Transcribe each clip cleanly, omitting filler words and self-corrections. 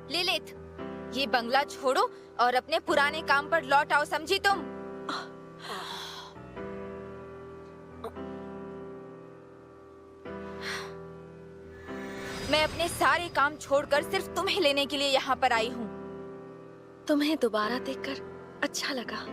Lilith, ये बंगला छोड़ो और अपने पुराने काम पर लौट आओ, समझी तुम? मैं अपने सारे काम छोड़कर सिर्फ तुम्हें लेने के लिए यहाँ पर आई हूँ। तुम्हें दोबारा देखकर अच्छा लगा।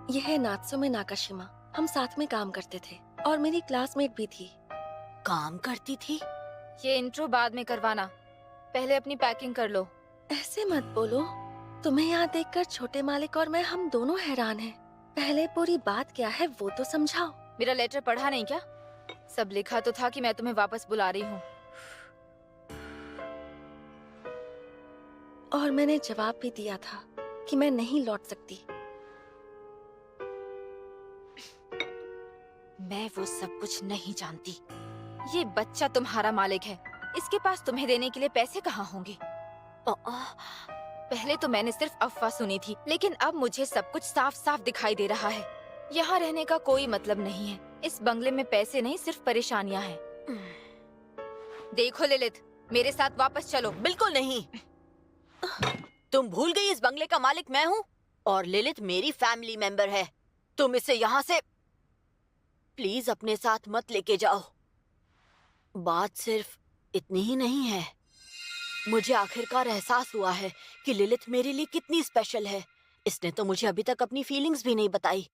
यह है नात्सुमे नाकाशिमा। हम साथ में काम करते थे और मेरी क्लासमेट भी थी। काम करती थी? ये इंट्रो बाद में करवाना, पहले अपनी पैकिंग कर लो। ऐसे मत बोलो। तुम्हें यहाँ देखकर छोटे मालिक और मैं हम दोनों हैरान हैं। पहले पूरी बात क्या है वो तो समझाओ। मेरा लेटर पढ़ा नहीं क्या? सब लिखा तो था कि मैं तुम्हें वापस बुला रही हूँ। और मैंने जवाब भी दिया था कि मैं नहीं लौट सकती। मैं वो सब कुछ नहीं जानती। ये बच्चा तुम्हारा मालिक है, इसके पास तुम्हें देने के लिए पैसे कहाँ होंगे? पहले तो मैंने सिर्फ अफवाह सुनी थी, लेकिन अब मुझे सब कुछ साफ साफ दिखाई दे रहा है। यहाँ रहने का कोई मतलब नहीं है। इस बंगले में पैसे नहीं, सिर्फ परेशानियाँ हैं। देखो लिलिथ, मेरे साथ वापस चलो। बिल्कुल नहीं। तुम भूल गई इस बंगले का मालिक मैं हूँ और लिलिथ मेरी फैमिली मेंबर है। तुम इसे यहाँ से प्लीज अपने साथ मत लेके जाओ। बात सिर्फ इतनी ही नहीं है। मुझे आखिरकार एहसास हुआ है कि लिलिथ मेरे लिए कितनी स्पेशल है। इसने तो मुझे अभी तक अपनी फीलिंग्स भी नहीं बताई।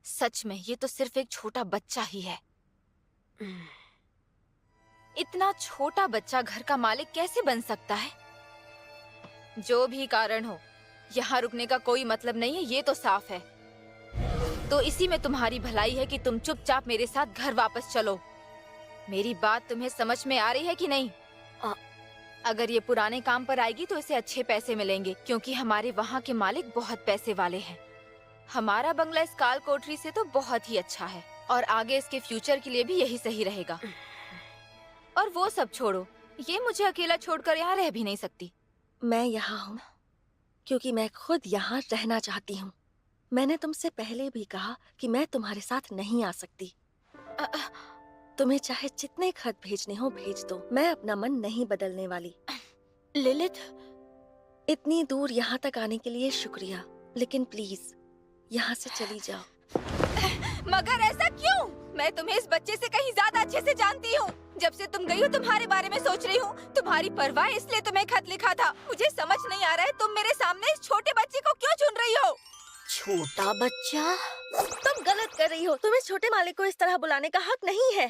सच में ये तो सिर्फ एक छोटा बच्चा ही है। इतना छोटा बच्चा घर का मालिक कैसे बन सकता है? जो भी कारण हो, यहाँ रुकने का कोई मतलब नहीं है, ये तो साफ है। तो इसी में तुम्हारी भलाई है कि तुम चुपचाप मेरे साथ घर वापस चलो। मेरी बात तुम्हें समझ में आ रही है कि नहीं? अगर ये पुराने काम पर आएगी तो इसे अच्छे पैसे मिलेंगे, क्योंकि हमारे वहाँ के मालिक बहुत पैसे वाले हैं। हमारा बंगला इस काल कोठरी से तो बहुत ही अच्छा है और आगे इसके फ्यूचर के लिए भी यही सही रहेगा। और वो सब छोड़ो, ये मुझे अकेला छोड़कर यहाँ रह भी नहीं सकती। मैं यहाँ हूँ क्योंकि मैं खुद यहाँ रहना चाहती हूँ। मैंने तुमसे पहले भी कहा कि मैं तुम्हारे साथ नहीं आ सकती। तुम्हें चाहे जितने खत भेजने हो भेज दो, मैं अपना मन नहीं बदलने वाली। लिलिथ, इतनी दूर यहाँ तक आने के लिए शुक्रिया, लेकिन प्लीज यहाँ से चली जाओ। मगर ऐसा क्यों? मैं तुम्हें इस बच्चे से कहीं ज्यादा अच्छे से जानती हूँ। जब से तुम गई हो तुम्हारे बारे में सोच रही हूँ। तुम्हारी परवाह इसलिए तुम्हें खत लिखा था। मुझे समझ नहीं आ रहा है तुम मेरे सामने इस छोटे बच्चे को क्यों चुन रही हो? छोटा बच्चा? तुम गलत कर रही हो। तुम्हें छोटे मालिक को इस तरह बुलाने का हक नहीं है।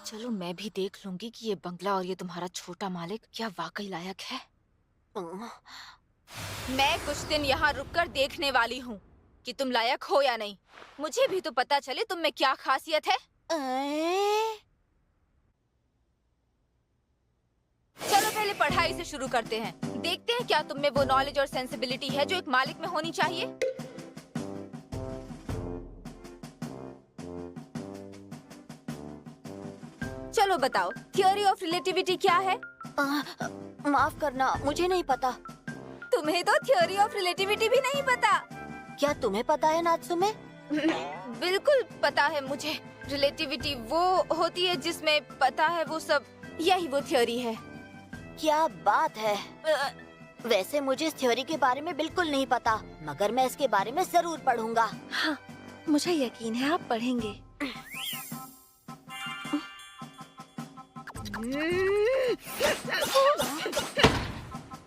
चलो मैं भी देख लूंगी कि ये बंगला और ये तुम्हारा छोटा मालिक क्या वाकई लायक है। मैं कुछ दिन यहाँ रुककर देखने वाली हूँ कि तुम लायक हो या नहीं। मुझे भी तो पता चले तुम में क्या खासियत है। चलो पहले पढ़ाई से शुरू करते हैं। देखते हैं क्या तुम में वो नॉलेज और सेंसिबिलिटी है जो एक मालिक में होनी चाहिए। चलो बताओ, थियोरी ऑफ रिलेटिविटी क्या है? माफ करना, मुझे नहीं पता। तुम्हें तो थियोरी ऑफ रिलेटिविटी भी नहीं पता? क्या तुम्हें पता है नात्सुमे? बिल्कुल पता है मुझे। रिलेटिविटी वो होती है जिसमें पता है वो सब, यही वो थ्योरी है। क्या बात है। वैसे मुझे इस थ्योरी के बारे में बिल्कुल नहीं पता, मगर मैं इसके बारे में जरूर पढ़ूंगा। हाँ, मुझे यकीन है आप पढ़ेंगे।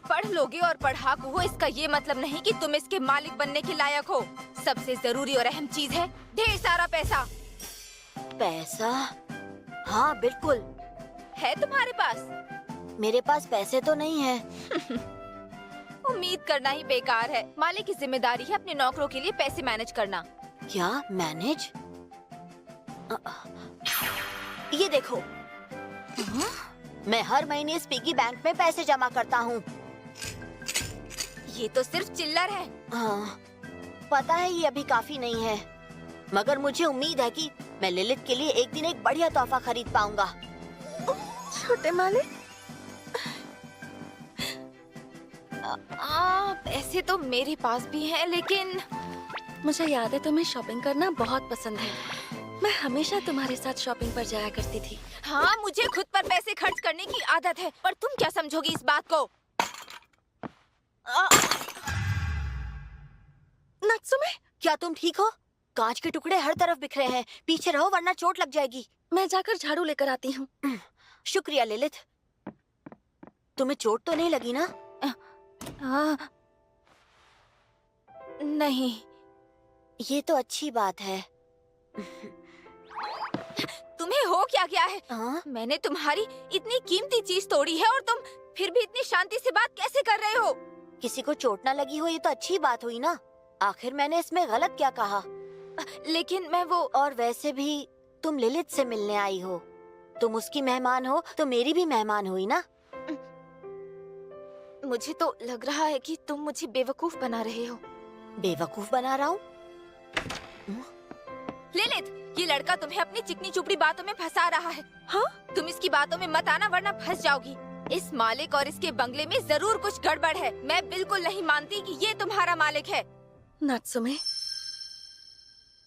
पढ़ लोगे और पढ़ाकू हो, इसका ये मतलब नहीं कि तुम इसके मालिक बनने के लायक हो। सबसे जरूरी और अहम चीज है ढेर सारा पैसा। पैसा? हाँ बिल्कुल। है तुम्हारे पास? मेरे पास पैसे तो नहीं है। उम्मीद करना ही बेकार है। मालिक की जिम्मेदारी है अपने नौकरों के लिए पैसे मैनेज करना। क्या मैनेज? ये देखो, मैं हर महीने इस पिगी बैंक में पैसे जमा करता हूँ। ये तो सिर्फ चिल्लर है। हाँ, पता है ये अभी काफी नहीं है, मगर मुझे उम्मीद है कि मैं लिलित के लिए एक दिन एक बढ़िया तोहफा खरीद पाऊंगा। छोटे मालिक, पैसे तो मेरे पास भी हैं, लेकिन मुझे याद है तुम्हें शॉपिंग करना बहुत पसंद है। मैं हमेशा तुम्हारे साथ शॉपिंग पर जाया करती थी। हाँ, मुझे खुद पर पैसे खर्च करने की आदत है, पर तुम क्या समझोगी इस बात को? नात्सुमे, क्या तुम ठीक हो? कांच के टुकड़े हर तरफ बिखरे हैं। पीछे रहो वरना चोट लग जाएगी। मैं जाकर झाड़ू लेकर आती हूँ। शुक्रिया लिलित। तुम्हें चोट तो नहीं लगी ना? नहीं। ये तो अच्छी बात है। तुम्हें हो क्या गया है? हाँ? मैंने तुम्हारी इतनी कीमती चीज तोड़ी है और तुम फिर भी इतनी शांति से बात कैसे कर रहे हो? किसी को चोट ना लगी हो ये तो अच्छी बात हुई ना। आखिर मैंने इसमें गलत क्या कहा? लेकिन मैं वो, और वैसे भी तुम लिलित से मिलने आई हो, तुम उसकी मेहमान हो तो मेरी भी मेहमान हुई ना। मुझे तो लग रहा है कि तुम मुझे बेवकूफ बना रहे हो। बेवकूफ बना रहा हूँ? लिलित, ये लड़का तुम्हें अपनी चिकनी चुपड़ी बातों में फंसा रहा है। हाँ? तुम इसकी बातों में मत आना वरना फंस जाओगी। इस मालिक और इसके बंगले में जरूर कुछ गड़बड़ है। मैं बिल्कुल नहीं मानती कि ये तुम्हारा मालिक है। नात्सुमे,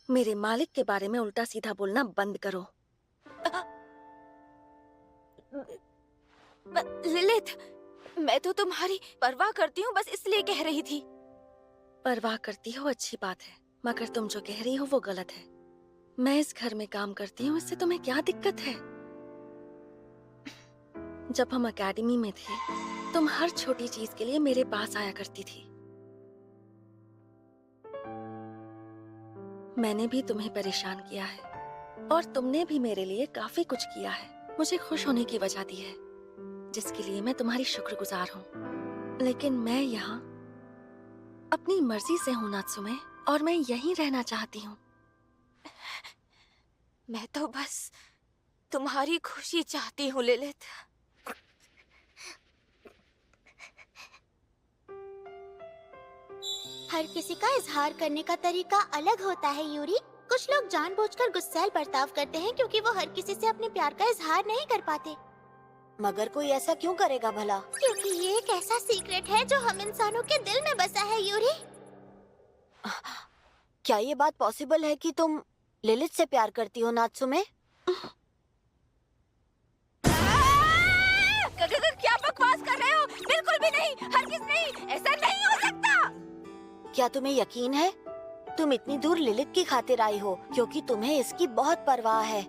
मेरे मालिक के बारे में उल्टा सीधा बोलना बंद करो। लिलित, मैं तो तुम्हारी परवाह करती हूँ, बस इसलिए कह रही थी। परवाह करती हो अच्छी बात है, मगर तुम जो कह रही हो वो गलत है। मैं इस घर में काम करती हूँ, इससे तुम्हें क्या दिक्कत है? जब हम एकेडमी में थे, तुम हर छोटी चीज के लिए मेरे पास आया करती थी। मैंने भी तुम्हें परेशान किया है और तुमने भी मेरे लिए काफी कुछ किया है। मुझे खुश होने की वजह दी है, जिसके लिए मैं तुम्हारी शुक्रगुजार हूँ। लेकिन मैं यहाँ अपनी मर्जी से हूँ नात्सुमे, और मैं यहीं रहना चाहती हूँ। मैं तो बस तुम्हारी खुशी चाहती हूँ लिलित। हर किसी का इजहार करने का तरीका अलग होता है यूरी। कुछ लोग जानबूझकर गुस्सैल बर्ताव करते हैं क्योंकि वो हर किसी से अपने प्यार का इजहार नहीं कर पाते। मगर कोई ऐसा क्यों करेगा भला? क्योंकि ये एक ऐसा सीक्रेट है जो हम इंसानों के दिल में बसा है यूरी। क्या ये बात पॉसिबल है कि तुम लिलित से प्यार करती हो नात्सुमे? क्या बकवास कर रहे हो? बिल्कुल भी नहीं, हरगिज़ नहीं, ऐसा नहीं हो सकता। क्या तुम्हें यकीन है? तुम इतनी दूर लिलित की खातिर आई हो क्योंकि तुम्हें इसकी बहुत परवाह है।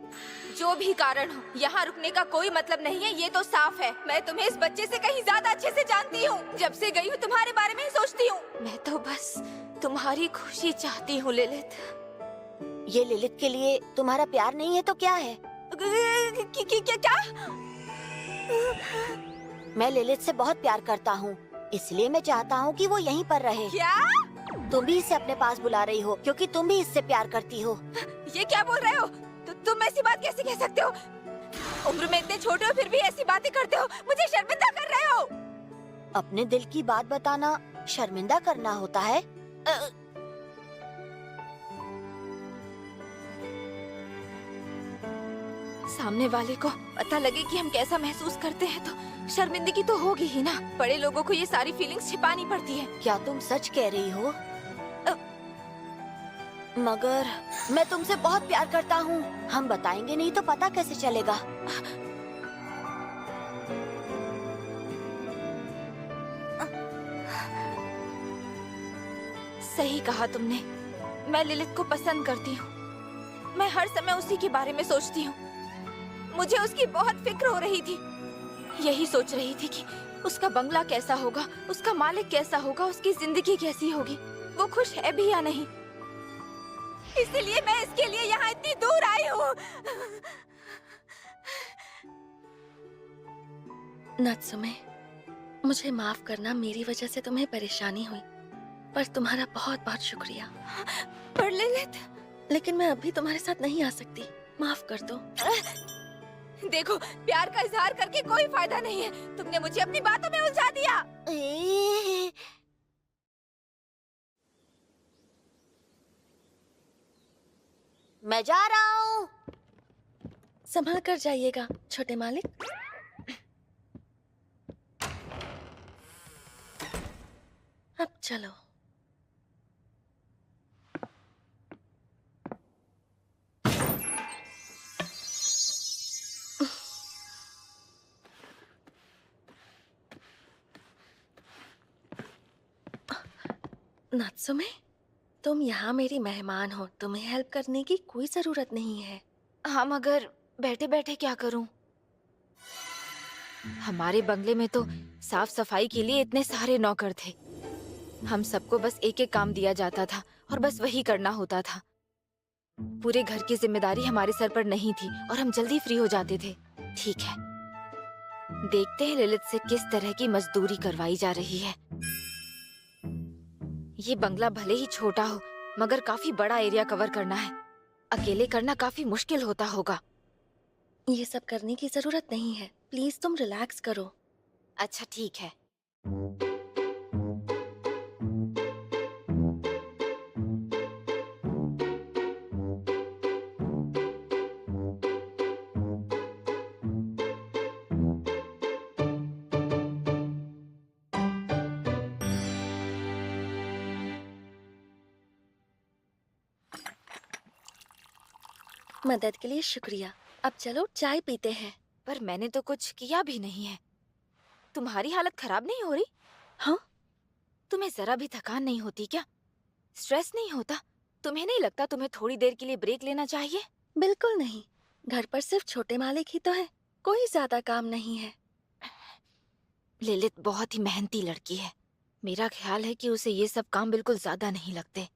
जो भी कारण हो, यहाँ रुकने का कोई मतलब नहीं है, ये तो साफ है। मैं तुम्हें इस बच्चे से कहीं ज्यादा अच्छे से जानती हूँ। जब से गई हूँ तुम्हारे बारे में ही सोचती हूँ। मैं तो बस तुम्हारी खुशी चाहती हूँ लिलित। ये लिलित के लिए तुम्हारा प्यार नहीं है तो क्या है? क्या? मैं लिलित से बहुत प्यार करता हूँ, इसलिए मैं चाहता हूँ कि वो यहीं पर रहे। क्या? तुम भी इसे अपने पास बुला रही हो क्योंकि तुम भी इससे प्यार करती हो। ये क्या बोल रहे हो? तुम ऐसी बात कैसे कह सकते हो? उम्र में इतने छोटे हो फिर भी ऐसी बातें करते हो, मुझे शर्मिंदा कर रहे हो। अपने दिल की बात बताना शर्मिंदा करना होता है? सामने वाले को पता लगे कि हम कैसा महसूस करते हैं तो शर्मिंदगी तो होगी ही ना। बड़े लोगों को ये सारी फीलिंग्स छिपानी पड़ती है। क्या तुम सच कह रही हो? मगर मैं तुमसे बहुत प्यार करता हूँ। हम बताएंगे नहीं तो पता कैसे चलेगा? सही कहा तुमने। मैं लिलित को पसंद करती हूँ। मैं हर समय उसी के बारे में सोचती हूँ। मुझे उसकी बहुत फिक्र हो रही थी। यही सोच रही थी कि उसका बंगला कैसा होगा, उसका मालिक कैसा होगा, उसकी जिंदगी कैसी होगी, वो खुश है भी या नहीं। इसीलिए मैं इसके लिए यहाँ इतनी दूर आई हूँ। नात्सुमे, मुझे माफ करना, मेरी वजह से तुम्हें परेशानी हुई, पर तुम्हारा बहुत बहुत शुक्रिया। पर लिलित, लेकिन मैं अभी तुम्हारे साथ नहीं आ सकती, माफ कर दो। देखो, प्यार का इजहार करके कोई फायदा नहीं है। तुमने मुझे अपनी बातों में उलझा दिया। मैं जा रहा हूँ। संभल कर जाइएगा छोटे मालिक। अब चलो। नात्सुमे, तुम यहाँ मेरी मेहमान हो, तुम्हें हेल्प करने की कोई जरूरत नहीं है। हाँ, मगर बैठे बैठे क्या करूं? हमारे बंगले में तो साफ सफाई के लिए इतने सारे नौकर थे। हम सबको बस एक एक काम दिया जाता था और बस वही करना होता था। पूरे घर की जिम्मेदारी हमारे सर पर नहीं थी और हम जल्दी फ्री हो जाते थे। ठीक है, देखते हैं लिलित से किस तरह की मजदूरी करवाई जा रही है। ये बंगला भले ही छोटा हो, मगर काफी बड़ा एरिया कवर करना है। अकेले करना काफी मुश्किल होता होगा। ये सब करने की जरूरत नहीं है, प्लीज तुम रिलैक्स करो। अच्छा, ठीक है। मदद के लिए शुक्रिया। अब चलो चाय पीते हैं। पर मैंने तो कुछ किया भी नहीं है। तुम्हारी हालत खराब नहीं हो रही? हाँ? तुम्हें जरा भी थकान नहीं होती क्या? स्ट्रेस नहीं होता? तुम्हें नहीं लगता तुम्हें थोड़ी देर के लिए ब्रेक लेना चाहिए? बिल्कुल नहीं, घर पर सिर्फ छोटे मालिक ही तो है, कोई ज्यादा काम नहीं है। लिलित बहुत ही मेहनती लड़की है। मेरा ख्याल है कि उसे ये सब काम बिल्कुल ज्यादा नहीं लगते।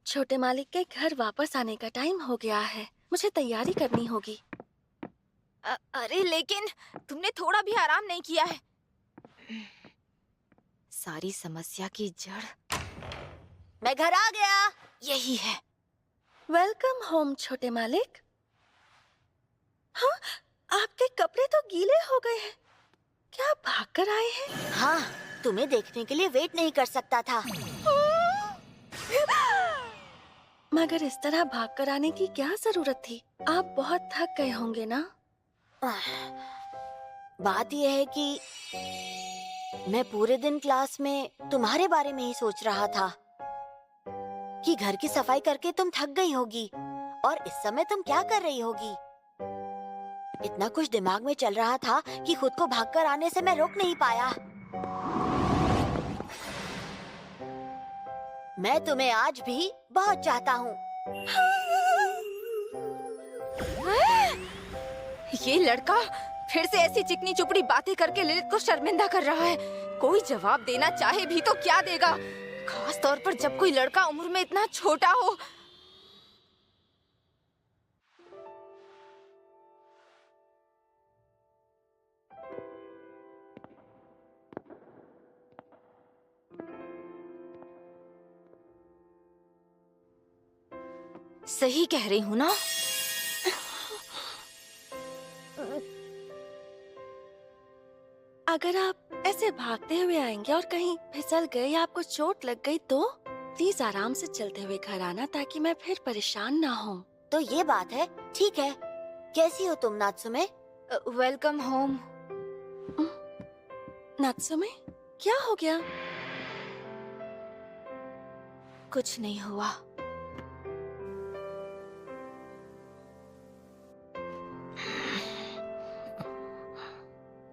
छोटे मालिक के घर वापस आने का टाइम हो गया है, मुझे तैयारी करनी होगी। अरे लेकिन तुमने थोड़ा भी आराम नहीं किया है। सारी समस्या की जड़ मैं घर आ गया। यही है। वेलकम होम छोटे मालिक। हाँ, आपके कपड़े तो गीले हो गए हैं। क्या आप भागकर आए हैं? हाँ, तुम्हें देखने के लिए वेट नहीं कर सकता था। मगर इस तरह भागकर आने की क्या जरूरत थी? आप बहुत थक गए होंगे ना? बात यह है कि मैं पूरे दिन क्लास में तुम्हारे बारे में ही सोच रहा था कि घर की सफाई करके तुम थक गई होगी और इस समय तुम क्या कर रही होगी। इतना कुछ दिमाग में चल रहा था कि खुद को भागकर आने से मैं रोक नहीं पाया। मैं तुम्हें आज भी बहुत चाहता हूँ। ये लड़का फिर से ऐसी चिकनी चुपड़ी बातें करके लिलित को शर्मिंदा कर रहा है। कोई जवाब देना चाहे भी तो क्या देगा, खास तौर पर जब कोई लड़का उम्र में इतना छोटा हो। सही कह रही हूँ ना? अगर आप ऐसे भागते हुए आएंगे और कहीं फिसल गए या आपको चोट लग गई तो प्लीज आराम से चलते हुए घर आना ताकि मैं फिर परेशान ना हूँ। तो ये बात है, ठीक है। कैसी हो तुम नात्सुमे? Welcome home. नात्सुमे, क्या हो गया? कुछ नहीं हुआ।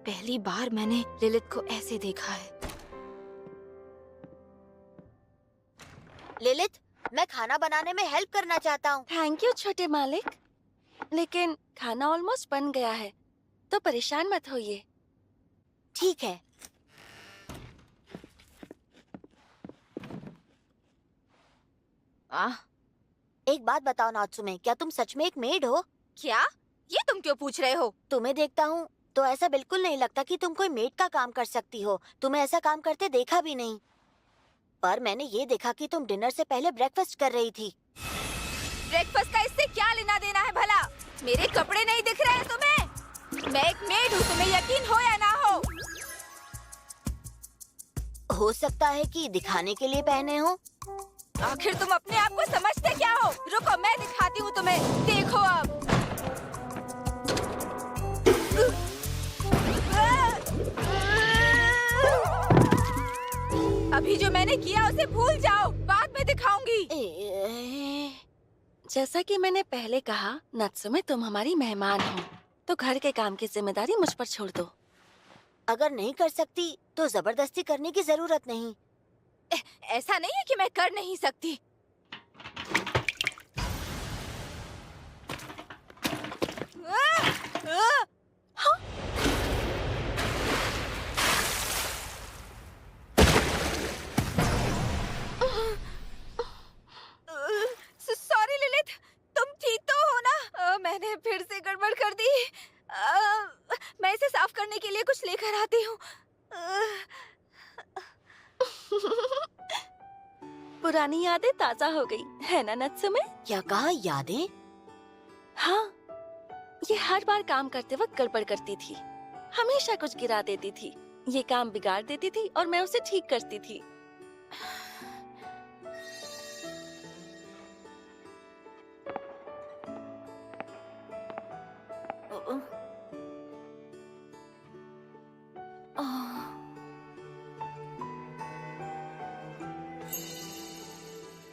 पहली बार मैंने लिलित को ऐसे देखा है। लिलित, मैं खाना बनाने में हेल्प करना चाहता हूँ। थैंक यू छोटे मालिक, लेकिन खाना ऑलमोस्ट बन गया है तो परेशान मत होइए। ठीक है। एक बात बताओ नात्सुमे, क्या तुम सच में एक मेड हो? क्या? ये तुम क्यों पूछ रहे हो? तुम्हें देखता हूँ तो ऐसा बिल्कुल नहीं लगता कि तुम कोई मेड का काम कर सकती हो। तुम्हें ऐसा काम करते देखा भी नहीं। पर मैंने ये देखा कि तुम डिनर से पहले ब्रेकफास्ट कर रही थी। ब्रेकफास्ट का इससे क्या लेना देना है भला? मेरे कपड़े नहीं दिख रहे हैं तुम्हें? मैं एक मेड हूँ, तुम्हें यकीन हो या ना हो। हो सकता है कि दिखाने के लिए पहने हो। आखिर तुम अपने आप को समझते क्या हो? रुको, मैं दिखाती हूँ तुम्हें। देखो अब। अभी जो मैंने किया उसे भूल जाओ, बाद में दिखाऊंगी। जैसा कि मैंने पहले कहा, नात्सुमे तुम हमारी मेहमान हो तो घर के काम की जिम्मेदारी मुझ पर छोड़ दो। अगर नहीं कर सकती तो जबरदस्ती करने की जरूरत नहीं। ऐसा नहीं है कि मैं कर नहीं सकती। सॉरी लिलित, तुम ठीक तो हो ना? मैंने फिर से गड़बड़ कर दी। मैं इसे साफ करने के लिए कुछ लेकर आती हूँ। पुरानी यादें ताजा हो गई है ना नात्सुमे? क्या कहा? यादें? हाँ, ये हर बार काम करते वक्त गड़बड़ करती थी, हमेशा कुछ गिरा देती थी, ये काम बिगाड़ देती थी और मैं उसे ठीक करती थी।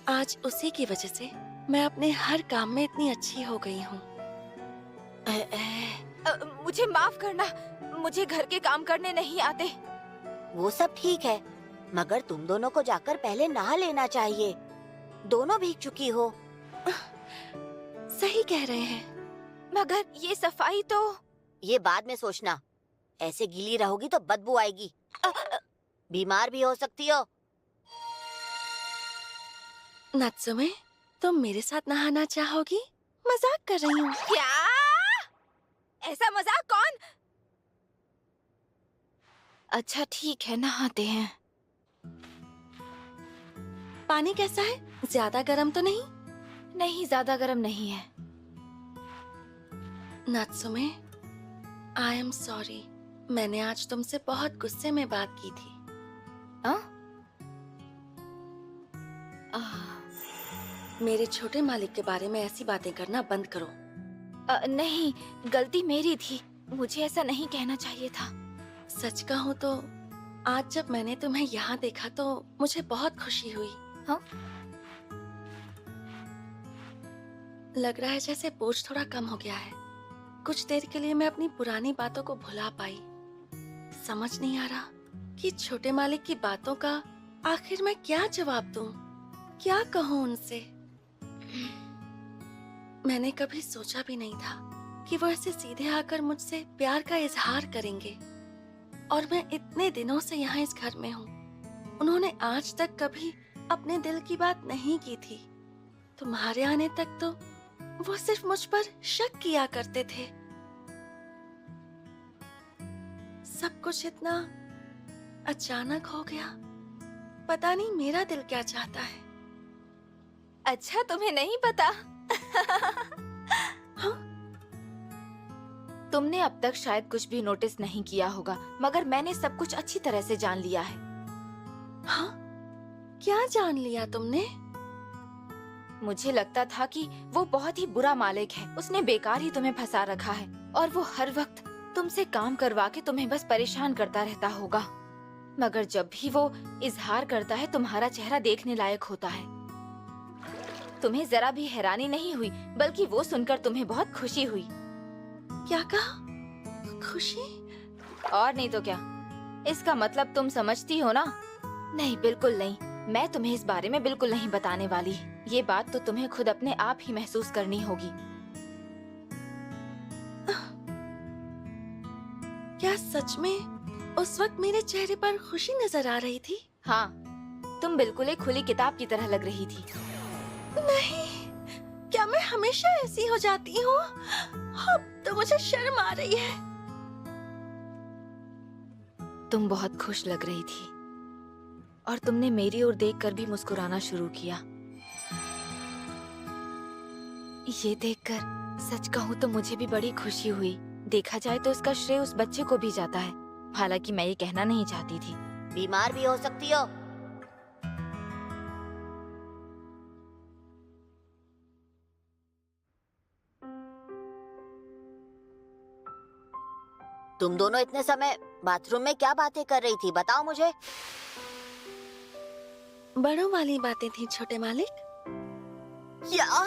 आज उसी की वजह से मैं अपने हर काम में इतनी अच्छी हो गई हूँ। मुझे माफ करना, मुझे घर के काम करने नहीं आते। वो सब ठीक है, मगर तुम दोनों को जाकर पहले नहा लेना चाहिए। दोनों भीग चुकी हो। सही कह रहे हैं। मगर ये सफाई तो... ये बाद में सोचना। ऐसे गीली रहोगी तो बदबू आएगी। बीमार भी हो सकती हो। नात्सुमे, तुम मेरे साथ नहाना चाहोगी? मजाक कर रही हूँ। क्या? ऐसा मजाक कौन? अच्छा ठीक है, नहाते हैं। पानी कैसा है? ज्यादा गर्म तो नहीं? नहीं, ज्यादा गर्म नहीं है। नात्सुमे, आई एम सॉरी। मैंने आज तुमसे बहुत गुस्से में बात की थी। मेरे छोटे मालिक के बारे में ऐसी बातें करना बंद करो। नहीं, गलती मेरी थी। मुझे ऐसा नहीं कहना चाहिए था। सच कहूँ तो आज जब मैंने तुम्हें यहाँ देखा तो मुझे बहुत खुशी हुई। हाँ? लग रहा है जैसे बोझ थोड़ा कम हो गया है। कुछ देर के लिए मैं अपनी पुरानी बातों को भुला पाई। समझ नहीं आ रहा कि छोटे मालिक की बातों का आखिर मैं क्या जवाब दूं, क्या कहूँ उनसे। मैंने कभी सोचा भी नहीं था कि वो ऐसे सीधे आकर मुझसे प्यार का इजहार करेंगे। और मैं इतने दिनों से यहाँ इस घर में हूँ, उन्होंने आज तक कभी अपने दिल की बात नहीं की थी। तुम्हारे आने तक तो वो सिर्फ मुझ पर शक किया करते थे। सब कुछ इतना अचानक हो गया। पता नहीं मेरा दिल क्या चाहता है। अच्छा, तुम्हें नहीं पता? हाँ? तुमने अब तक शायद कुछ भी नोटिस नहीं किया होगा, मगर मैंने सब कुछ अच्छी तरह से जान लिया है। हाँ? क्या जान लिया तुमने? मुझे लगता था कि वो बहुत ही बुरा मालिक है। उसने बेकार ही तुम्हें फंसा रखा है और वो हर वक्त तुमसे काम करवा के तुम्हें बस परेशान करता रहता होगा। मगर जब भी वो इजहार करता है, तुम्हारा चेहरा देखने लायक होता है। तुम्हें जरा भी हैरानी नहीं हुई, बल्कि वो सुनकर तुम्हें बहुत खुशी हुई। क्या कहा? खुशी? और नहीं तो क्या। इसका मतलब तुम समझती हो ना? नहीं, बिल्कुल नहीं। मैं तुम्हें इस बारे में बिल्कुल नहीं बताने वाली। ये बात तो तुम्हें खुद अपने आप ही महसूस करनी होगी। क्या सच में उस वक्त मेरे चेहरे पर खुशी नजर आ रही थी? हाँ, तुम बिल्कुल एक खुली किताब की तरह लग रही थी। नहीं, क्या मैं हमेशा ऐसी हो जाती हूँ? अब तो मुझे शर्म आ रही है। तुम बहुत खुश लग रही थी और तुमने मेरी ओर देखकर भी मुस्कुराना शुरू किया। ये देखकर सच कहूँ तो मुझे भी बड़ी खुशी हुई। देखा जाए तो इसका श्रेय उस बच्चे को भी जाता है। हालांकि मैं ये कहना नहीं चाहती थी। बीमार भी हो सकती हो। तुम दोनों इतने समय बाथरूम में क्या बातें कर रही थी, बताओ मुझे। बड़ों वाली बातें थी छोटे मालिक। क्या?